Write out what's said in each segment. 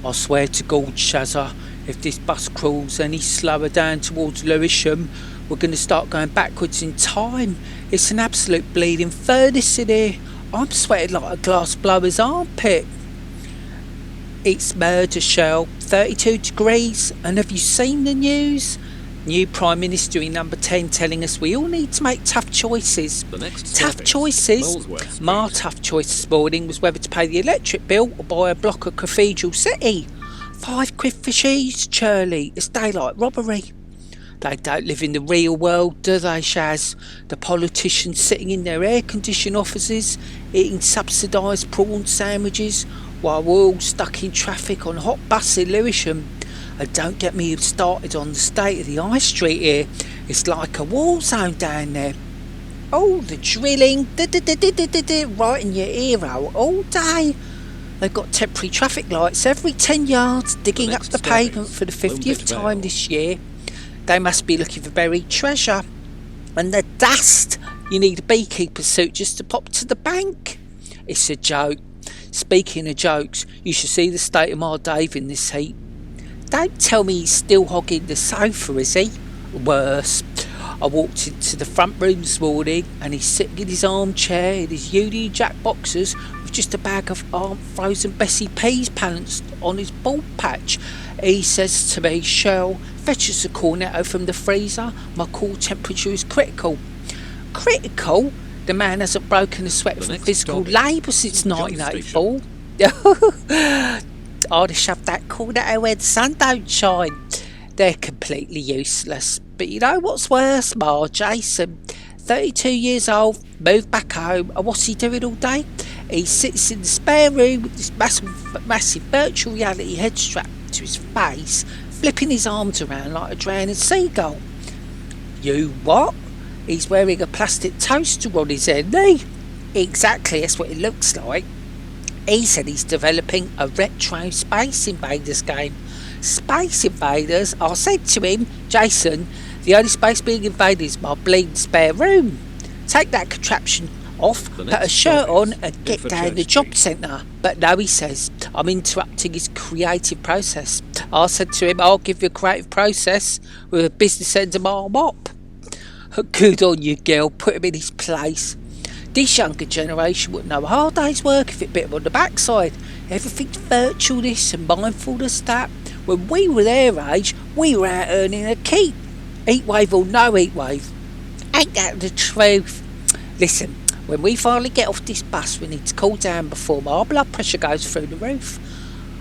I swear to God, Shazza, if this bus crawls any slower down towards Lewisham, we're going to start going backwards in time. It's an absolute bleeding furnace in here. I'm sweating like a glass blower's armpit. It's murder, Shirl. 32 degrees. And have you seen the news? New Prime Minister in number 10 telling us we all need to make tough choices. Tough choices? My tough choice this morning was whether to pay the electric bill or buy a block of Cathedral City. £5 for cheese, Shirley. It's daylight robbery. They don't live in the real world, do they, Shaz? The politicians sitting in their air-conditioned offices, eating subsidised prawn sandwiches, while we're all stuck in traffic on hot bus in Lewisham. And don't get me started on the state of the high street here. It's like a war zone down there. Oh, the drilling, right in your ear all day. They've got temporary traffic lights every 10 yards, digging up the pavement for the 50th time this year. They must be looking for buried treasure. And the dust, you need a beekeeper's suit just to pop to the bank. It's a joke. Speaking of jokes, you should see the state of my Dave in this heat. Don't tell me he's still hogging the sofa, is he? Worse. I walked into the front room this morning and he's sitting in his armchair in his Union Jack boxers with just a bag of frozen Bessie peas balanced on his bald patch. He says to me, Shirl, fetch us a cornetto from the freezer. My core temperature is critical. Critical? The man hasn't broken a sweat from physical labour since 1984. I'd have shoved that cornetto where the sun don't shine. They're completely useless. But you know what's worse, Ma? Jason, 32 years old, moved back home, and what's he doing all day? He sits in the spare room with this massive virtual reality head strapped to his face, flipping his arms around like a drowning seagull. You what? He's wearing a plastic toaster on his head, isn't he? Exactly, that's what it looks like. He said he's developing a retro Space Invaders game. Space Invaders? I said to him, Jason, the only space being invaded is my bleeding spare room. Take that contraption off, put a shirt on and get down the job centre. But no, he says, I'm interrupting his creative process. I said to him, I'll give you a creative process with a business end of my mop. Good on you, girl, put him in his place. This younger generation wouldn't know a hard day's work if it bit them on the backside. Everything's virtualness and mindfulness that. When we were their age, we were out earning a keep. Heatwave or no heatwave. Ain't that the truth? Listen, when we finally get off this bus, we need to cool down before my blood pressure goes through the roof.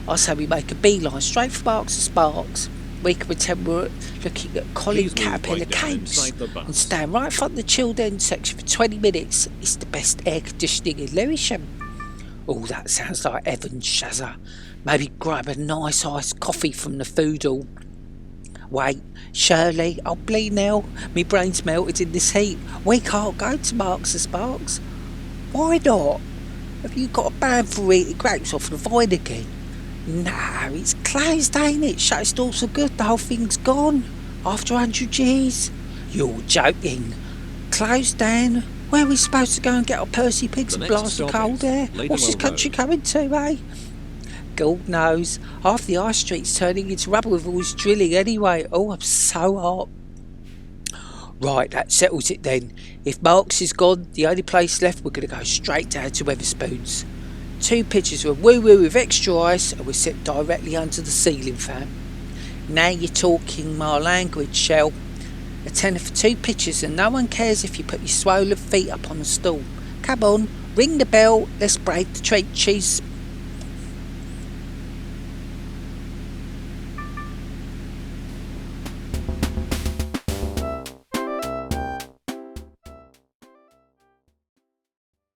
I say we make a beeline straight for Marks and Sparks. We can pretend we're looking at Colin Caterpillar capes and stand right in front of the chilled end section for 20 minutes. It's the best air conditioning in Lewisham. Oh, that sounds like Evans, Shazza. Maybe grab a nice iced coffee from the food hall. Wait, Shirley, I'll bleed now. Me brain's melted in this heat. We can't go to Marks and Sparks. Why not? Have you got a ban for eating grapes off the vine again? No, it's closed, ain't it? Shut its doors for good, the whole thing's gone. After 100 Gs. You're joking. Closed down? Where are we supposed to go and get our Percy pigs and blast the cold air? What's this country coming to, eh? God knows. Half the high street's turning into rubble with all this drilling anyway. Oh, I'm so hot. Right, that settles it then. If Marks is gone, the only place left, we're going to go straight down to Wetherspoons. 2 pitchers of woo-woo with extra ice and we're set directly under the ceiling fan. Now you're talking my language, Shell. A tenner for 2 pitchers and no one cares if you put your swollen feet up on a stool. Come on, ring the bell, let's break the trenches.